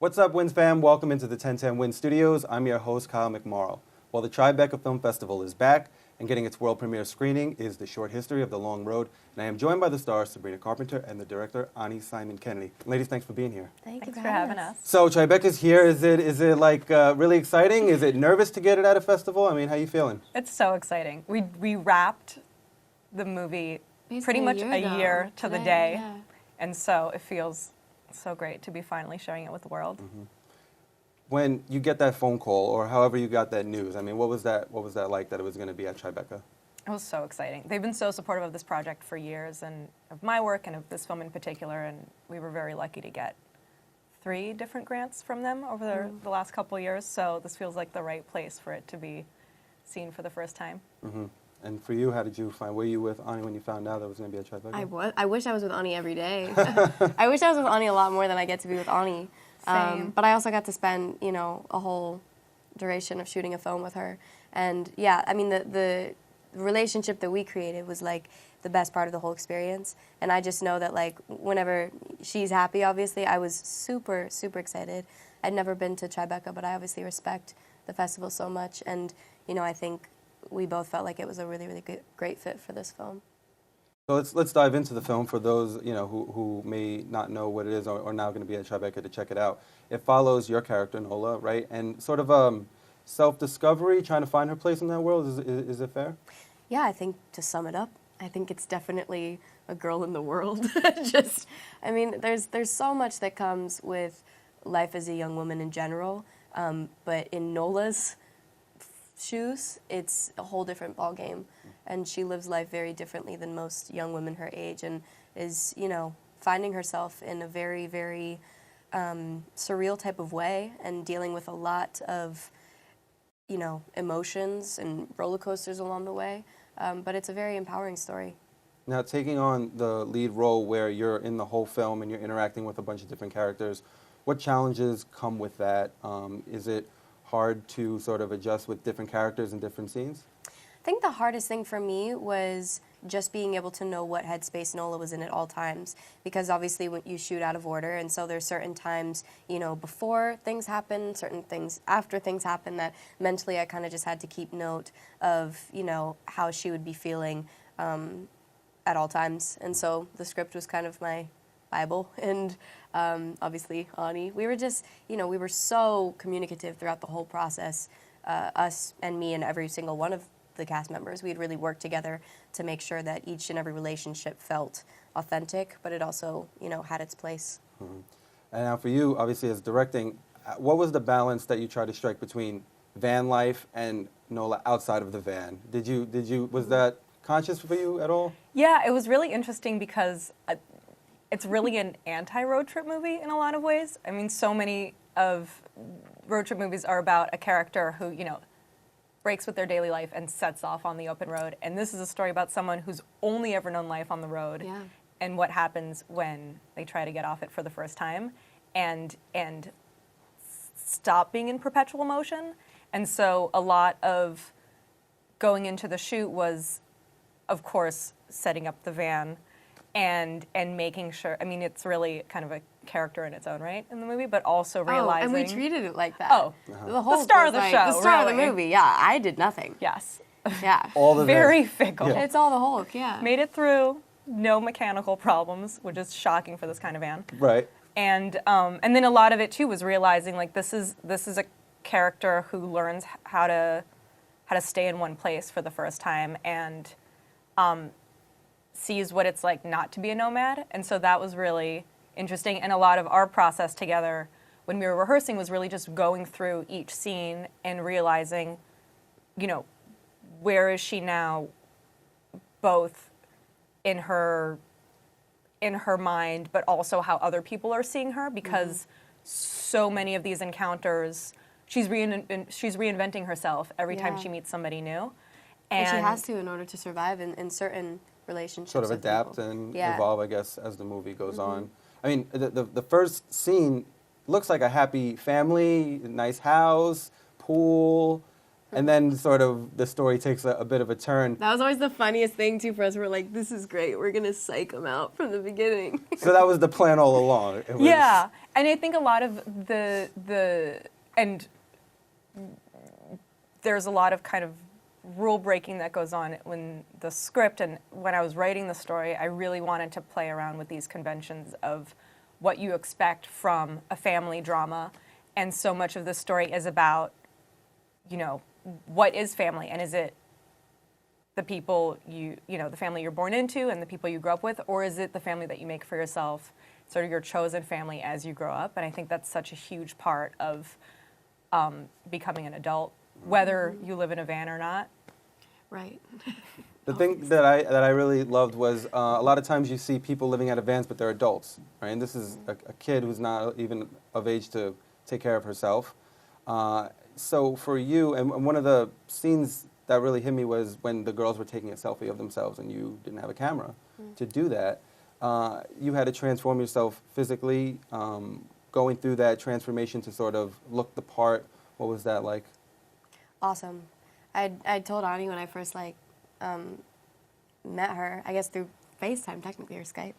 What's up, Wins fam? Welcome into the 1010 Wins Studios. I'm your host, Kyle McMorrow. Well, the Tribeca Film Festival is back, and getting its world premiere screening is The Short History of the Long Road. And I am joined by the stars, Sabrina Carpenter, and the director, Ani Simon Kennedy. Ladies, thanks for being here. Thanks for having us. So, Tribeca's here. Is it like really exciting? Is it nervous to get it at a festival? I mean, how you feeling? It's so exciting. We wrapped the movie pretty much a year to the day, and so it feels so great to be finally sharing it with the world. Mm-hmm. When you get that phone call, or however you got that news, I mean, what was that like that it was going to be at Tribeca? It was so exciting. They've been so supportive of this project for years, and of my work and of this film in particular, and we were very lucky to get 3 different grants from them over the last couple of years, so this feels like the right place for it to be seen for the first time. Mm-hmm. And for you, how did you find, were you with Ani when you found out that it was going to be at Tribeca? I wish I was with Ani every day. I wish I was with Ani a lot more than I get to be with Ani. Same. But I also got to spend, a whole duration of shooting a film with her. And yeah, I mean, the relationship that we created was like the best part of the whole experience. And I just know that like whenever she's happy, obviously, I was super, super excited. I'd never been to Tribeca, but I obviously respect the festival so much. And, I think we both felt like it was a really, really great fit for this film. So let's dive into the film for those who may not know what it is or now going to be at Tribeca to check it out. It follows your character Nola, right, and sort of self-discovery, trying to find her place in that world. Is it fair? Yeah, I think to sum it up, I think it's definitely a girl in the world. There's so much that comes with life as a young woman in general, but in Nola's shoes, it's a whole different ballgame. And she lives life very differently than most young women her age, and is, finding herself in a very, very surreal type of way, and dealing with a lot of, emotions and roller coasters along the way. But it's a very empowering story. Now, taking on the lead role where you're in the whole film and you're interacting with a bunch of different characters, what challenges come with that? Is it hard to sort of adjust with different characters and different scenes? I think the hardest thing for me was just being able to know what headspace Nola was in at all times, because obviously when you shoot out of order, and so there's certain times, before things happen, certain things after things happen, that mentally I kind of just had to keep note of, how she would be feeling at all times. And so the script was kind of my Bible, and obviously Ani. We were just, we were so communicative throughout the whole process, us and me and every single one of the cast members. We had really worked together to make sure that each and every relationship felt authentic, but it also, had its place. Mm-hmm. And now for you, obviously as directing, what was the balance that you tried to strike between van life and Nola outside of the van? Was that conscious for you at all? Yeah, it was really interesting because it's really an anti-road trip movie in a lot of ways. I mean, so many of road trip movies are about a character who, breaks with their daily life and sets off on the open road. And this is a story about someone who's only ever known life on the road, and what happens when they try to get off it for the first time and stop being in perpetual motion. And so a lot of going into the shoot was, of course, setting up the van and making sure, I mean, it's really kind of a character in its own right in the movie, but also realizing... Oh, and we treated it like that. Oh, the star of the show, the star of the really. movie, yeah. I did nothing. Yes. Yeah. All the Very fickle. Yeah. It's all the Hulk, yeah. Made it through, no mechanical problems, which is shocking for this kind of van. Right. And then a lot of it too was realizing like this is a character who learns how to stay in one place for the first time, and sees what it's like not to be a nomad. And so that was really interesting. And a lot of our process together when we were rehearsing was really just going through each scene and realizing, where is she now, both in her mind, but also how other people are seeing her, because so many of these encounters, she's reinventing herself every time she meets somebody new. And she has to in order to survive in certain relationships. Sort of adapt and evolve, I guess, as the movie goes on. I mean, the first scene looks like a happy family, nice house, pool, and then sort of the story takes a bit of a turn. That was always the funniest thing, too, for us. We're like, this is great. We're going to psych them out from the beginning. So that was the plan all along. Yeah, And I think a lot of and there's a lot of kind of rule breaking that goes on when the script, and when I was writing the story, I really wanted to play around with these conventions of what you expect from a family drama. And so much of the story is about, what is family, and is it the people the family you're born into and the people you grew up with, or is it the family that you make for yourself, sort of your chosen family as you grow up? And I think that's such a huge part of becoming an adult, whether you live in a van or not. Right. The thing that I really loved was a lot of times you see people living out of vans, but they're adults, right? And this is a kid who's not even of age to take care of herself. So for you, and one of the scenes that really hit me was when the girls were taking a selfie of themselves and you didn't have a camera to do that. You had to transform yourself physically, going through that transformation to sort of look the part. What was that like? Awesome. I told Ani when I first met her, I guess through FaceTime technically, or Skype,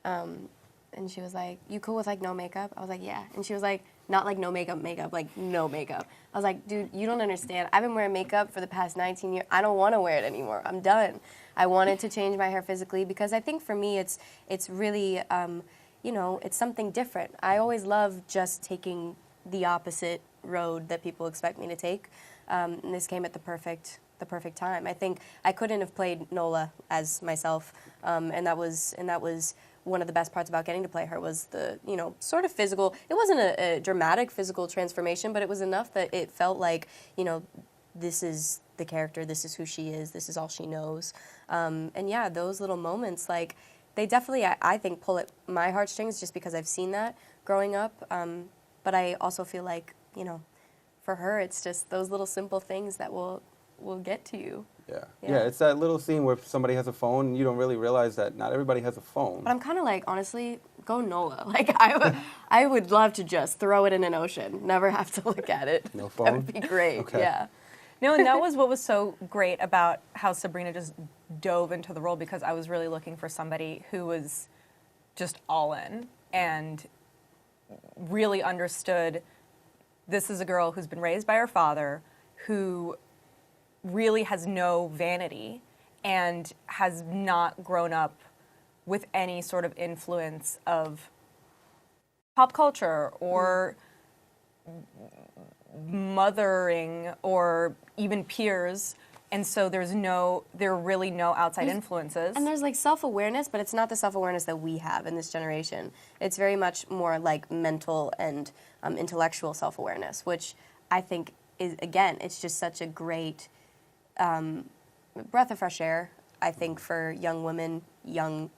and she was like, "You cool with no makeup?" I was like, "Yeah." And she was like, "Not like no makeup, like no makeup." I was like, "Dude, you don't understand. I've been wearing makeup for the past 19 years. I don't want to wear it anymore. I'm done." I wanted to change my hair physically because I think for me it's really it's something different. I always love just taking the opposite road that people expect me to take. And this came at the perfect time. I think I couldn't have played Nola as myself, and that was one of the best parts about getting to play her was the sort of physical. It wasn't a dramatic physical transformation, but it was enough that it felt like this is the character, this is who she is, this is all she knows, and yeah, those little moments they definitely I think pull at my heartstrings just because I've seen that growing up, but I also feel like for her, it's just those little simple things that will get to you. Yeah, it's that little scene where somebody has a phone and you don't really realize that not everybody has a phone. But I'm kind of honestly, go Nola. I would love to just throw it in an ocean, never have to look at it. No phone? That would be great, Okay. yeah. No, and that was what was so great about how Sabrina just dove into the role, because I was really looking for somebody who was just all in and really understood this is a girl who's been raised by her father, who really has no vanity and has not grown up with any sort of influence of pop culture or mothering or even peers. And so there are really no outside influences. And there's self-awareness, but it's not the self-awareness that we have in this generation. It's very much more mental and intellectual self-awareness, which I think is, again, it's just such a great breath of fresh air, I think, for young women, young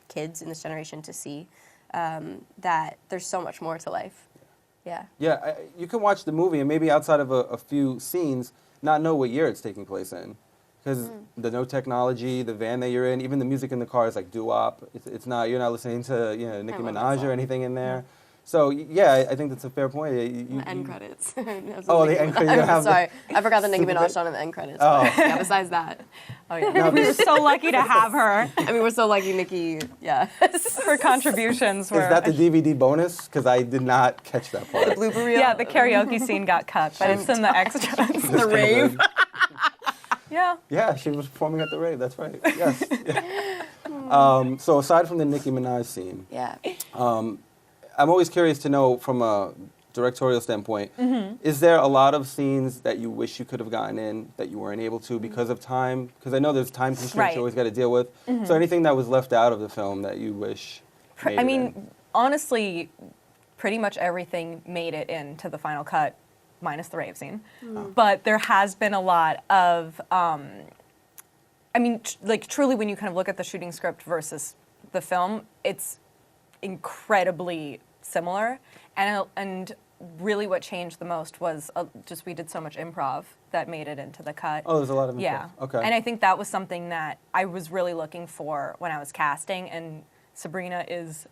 kids in this generation to see that there's so much more to life. Yeah. Yeah, you can watch the movie and maybe outside of a few scenes, not know what year it's taking place in. Because the no technology, the van that you're in, even the music in the car is doo-wop. It's not, you're not listening to Nicki Minaj or anything in there. So yeah, I think that's a fair point. The end credits. The end credits. I'm sorry, I forgot the Nicki Minaj song in the end credits. Oh. Yeah, besides that. Oh yeah, we were so lucky to have her. I mean, we're so lucky Nicki, yeah. Her contributions were... Is that the DVD bonus? Because I did not catch that part. The blooper reel? Yeah, the karaoke scene got cut, but it's in the extras. The rave. Yeah. Yeah, she was performing at the rave, that's right. Yes. So aside from the Nicki Minaj scene, Yeah. I'm always curious to know from a directorial standpoint, is there a lot of scenes that you wish you could have gotten in that you weren't able to because of time? Because I know there's time constraints you always got to deal with. So anything that was left out of the film that you wish made it in? Honestly, pretty much everything made it into the final cut, minus the rave scene. But there has been a lot of, truly when you kind of look at the shooting script versus the film, it's incredibly similar, and really what changed the most was just we did so much improv that made it into the cut. Oh, there's a lot of improv. Yeah. Okay. And I think that was something that I was really looking for when I was casting, and Sabrina is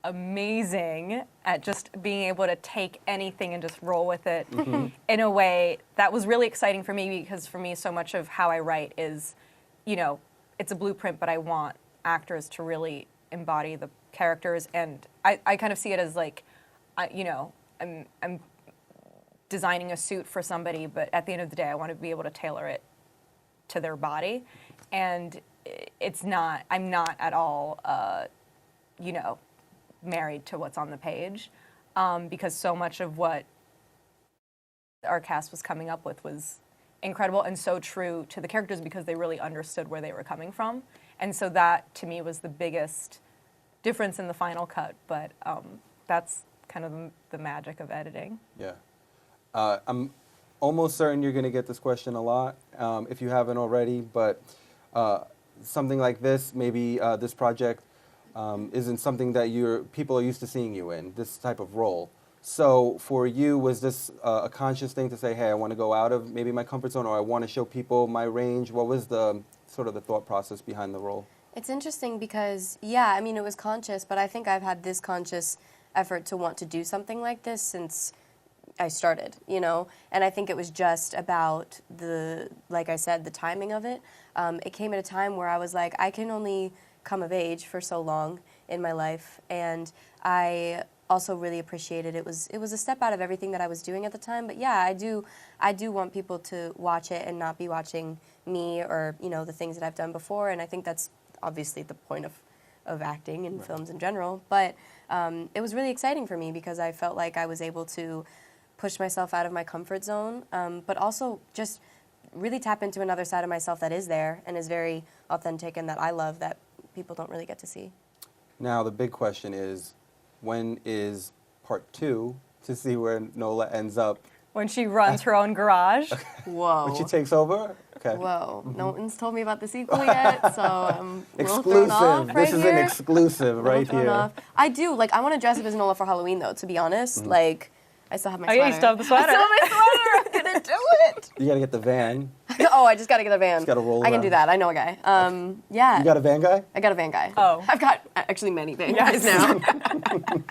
amazing at just being able to take anything and just roll with it in a way that was really exciting for me, because for me so much of how I write is, it's a blueprint, but I want actors to really embody the characters, and I kind of see it as I'm designing a suit for somebody, but at the end of the day, I want to be able to tailor it to their body, and I'm not at all, married to what's on the page, because so much of what our cast was coming up with was incredible and so true to the characters because they really understood where they were coming from. And so that, to me, was the biggest difference in the final cut. But that's kind of the magic of editing. Yeah. I'm almost certain you're going to get this question a lot, if you haven't already. But something like this, maybe this project isn't something that people are used to seeing you in, this type of role. So for you, was this a conscious thing to say, hey, I want to go out of maybe my comfort zone, or I want to show people my range? What was the sort of the thought process behind the role? It's interesting because, yeah, I mean, it was conscious, but I think I've had this conscious effort to want to do something like this since I started, And I think it was just about like I said, the timing of it. It came at a time where I was like, I can only come of age for so long in my life, and I also really appreciated it. It was a step out of everything that I was doing at the time, but yeah, I do want people to watch it and not be watching me or the things that I've done before, and I think that's obviously the point of acting and films in general. But it was really exciting for me because I felt like I was able to push myself out of my comfort zone, but also just really tap into another side of myself that is there and is very authentic and that I love that people don't really get to see. Now the big question is, when is part 2 to see where Nola ends up? When she runs her own garage. Whoa. When she takes over? Okay. Whoa. No one's told me about the sequel yet, so I'm a little thrown Exclusive. off right This is here. an exclusive right Thrown here. off. I do. I want to dress up as Nola for Halloween, though, to be honest. I still have my Oh, sweater. yeah, you still have the sweater. I still have my sweater. I'm going to do it. You got to get the van. Oh, I just got to get a van. Just gotta roll I can around. do that. I know a guy. Yeah. You got a van guy? I got a van guy. Oh. I've got actually many van Yes. guys now.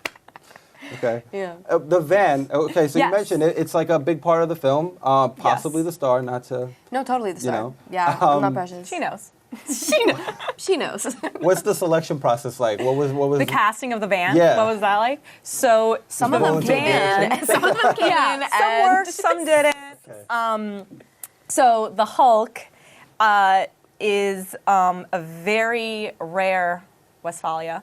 Okay. Yeah. The van. Okay, so Yes. you mentioned it. It's like a big part of the film. Possibly Yes. the star, not to. No, totally the star. know, Yeah, I'm not precious. She knows. She knows. She knows. What's the selection process like? What was The casting of the van. Yeah. What was that like? So Some of them Volunteer came in. dancing? Some of them came yeah, in. some and worked, some didn't. Okay. So the Hulk is a very rare Westphalia.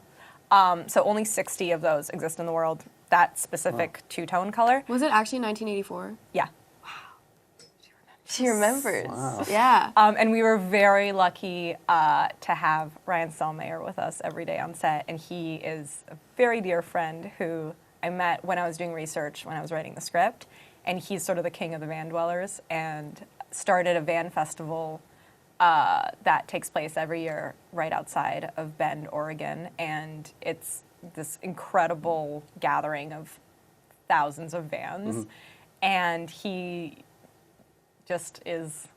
So only 60 of those exist in the world. That specific two-tone color. Was it actually 1984? Yeah. She remembers. Wow. Yeah. And we were very lucky to have Ryan Selmayer with us every day on set, and he is a very dear friend who I met when I was doing research, when I was writing the script, and he's sort of the king of the van dwellers, and started a van festival that takes place every year right outside of Bend, Oregon, and it's this incredible gathering of thousands of vans, and he just is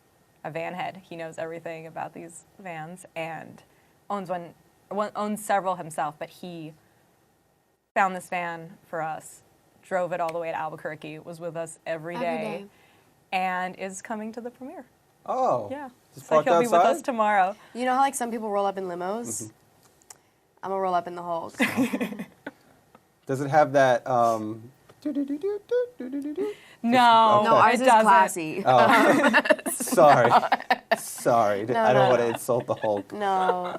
a van head. He knows everything about these vans and owns several himself, but he found this van for us, drove it all the way to Albuquerque, was with us every day, and is coming to the premiere. Oh. Yeah. Just So parked he'll be with outside? us tomorrow. You know how some people roll up in limos? I'm gonna roll up in the Hulk. Does it have that? No, No, Okay. ours it is doesn't. classy. Sorry. Sorry. I don't no. want to insult the Hulk. No.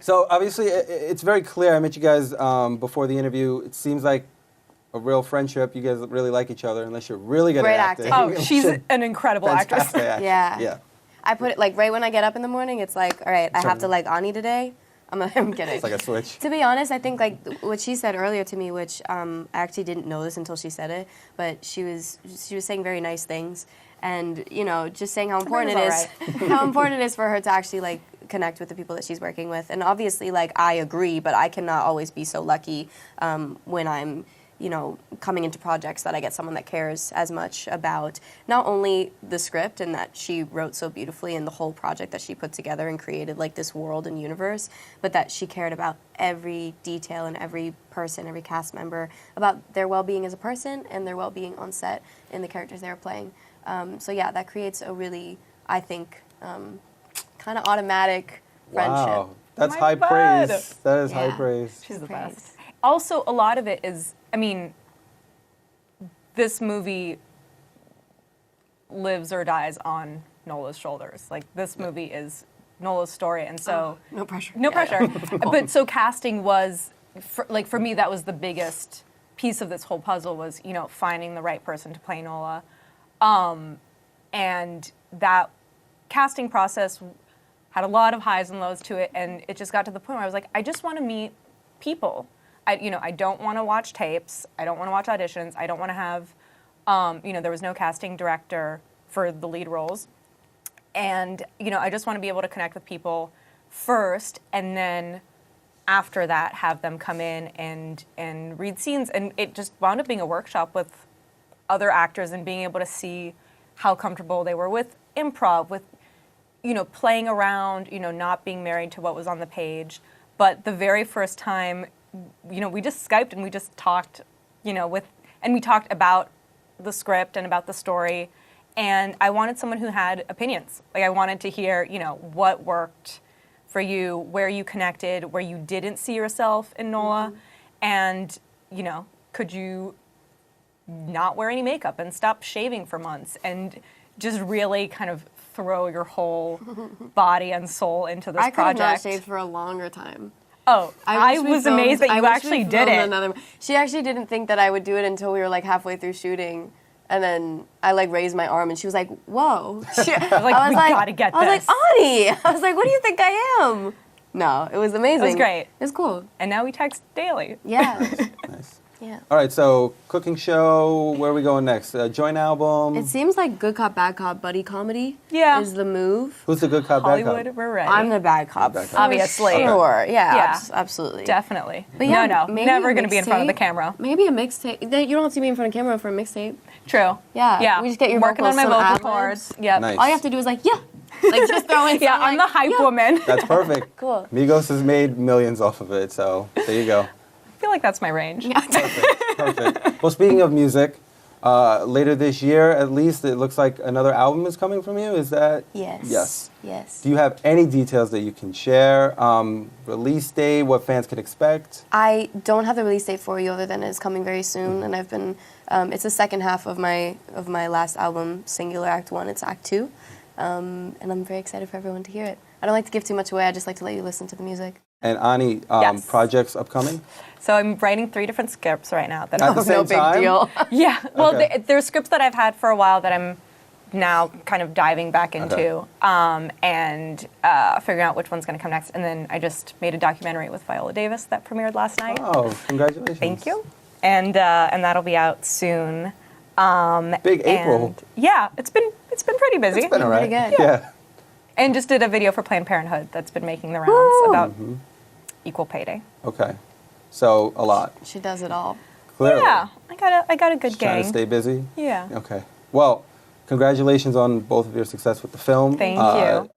So obviously, it's very clear. I met you guys before the interview. It seems like a real friendship. You guys really like each other, unless you're really good Great at acting. acting. Oh, she's an incredible actress. Fantastic acting. Yeah. Yeah. I put it right when I get up in the morning. It's like, all right, I have to like Ani today. I'm kidding. It's like a switch. To be honest, I think what she said earlier to me, which I actually didn't know this until she said it, but she was saying very nice things, and just saying how important it is, how important it is for her to actually connect with the people that she's working with, and obviously I agree, but I cannot always be so lucky when I'm coming into projects that I get someone that cares as much about not only the script and that she wrote so beautifully and the whole project that she put together and created this world and universe, but that she cared about every detail and every person, every cast member, about their well-being as a person and their well-being on set in the characters they were playing. So yeah, that creates a really, I think, kind of automatic friendship. Wow. That's My high bud. praise. That is high Yeah. praise. She's the Praise. best. also a lot of it is, I mean, this movie lives or dies on Nola's shoulders. Like, this movie is Nola's story, and so No pressure. no Yeah, pressure. But so casting was, for me, that was the biggest piece of this whole puzzle was, you know, finding the right person to play Nola, and that casting process had a lot of highs and lows to it, and it just got to the point where I was like, I just want to meet people. I don't want to watch tapes. I don't want to watch auditions. I don't want to have, there was no casting director for the lead roles. And, I just want to be able to connect with people first, and then after that have them come in and read scenes. And it just wound up being a workshop with other actors and being able to see how comfortable they were with improv, with, playing around, not being married to what was on the page. But the very first time, we just Skyped and we just talked, and we talked about the script and about the story. And I wanted someone who had opinions. Like, I wanted to hear, what worked for you, where you connected, where you didn't see yourself in Nola, and, could you not wear any makeup and stop shaving for months and just really kind of throw your whole body and soul into this project. I could have not shaved for a longer time. Oh, I was amazed that you actually did it. She actually didn't think that I would do it until we were like halfway through shooting. And then I like raised my arm and she was like, whoa. I was like, we gotta get this. I was like, Ani! I was like, what do you think I am? No, it was amazing. It was great. It was cool. And now we text daily. Yeah. Nice. Yeah. All right, so cooking show, where are we going next? Joint album? It seems like good cop, bad cop, buddy comedy is the move. Who's the good cop, bad cop? Hollywood, we're ready. I'm the bad cop. Bad cop. Obviously. Sure. Yeah, Yeah. absolutely. Definitely. But yeah, no, maybe never a going to be in front of the mixtape. camera. Maybe a mixtape. You don't have to be in front of camera for a mixtape. True. Yeah. We just get your working on vocals, my some vocal ad-libs. cords. Yep. Nice. All you have to do is like, just throw in. Yeah, I'm the hype woman. That's perfect. Cool. Migos has made millions off of it, so there you go. I feel like that's my range. Yeah. Perfect. Well, speaking of music, later this year, at least, it looks like another album is coming from you. Is that? Yes. Do you have any details that you can share? Release date, what fans can expect? I don't have the release date for you other than it's coming very soon, and I've been. It's the second half of my last album, Singular Act 1. It's Act 2, and I'm very excited for everyone to hear it. I don't like to give too much away. I just like to let you listen to the music. And Ani, Yes. projects upcoming? So I'm writing 3 different scripts right now. At the same no big time? deal. Yeah. Well, Okay. there's scripts that I've had for a while that I'm now kind of diving back into and figuring out which one's going to come next. And then I just made a documentary with Viola Davis that premiered last night. Oh, congratulations. Thank you. And that'll be out soon. Big April. And yeah, it's been pretty busy. It's been all right. Pretty good. Yeah. And just did a video for Planned Parenthood that's been making the rounds about equal payday. Okay. So, a lot. She does it all. Clearly. Yeah, I got a good Just trying gang. to stay busy? Yeah. Okay. Well, congratulations on both of your success with the film. Thank you.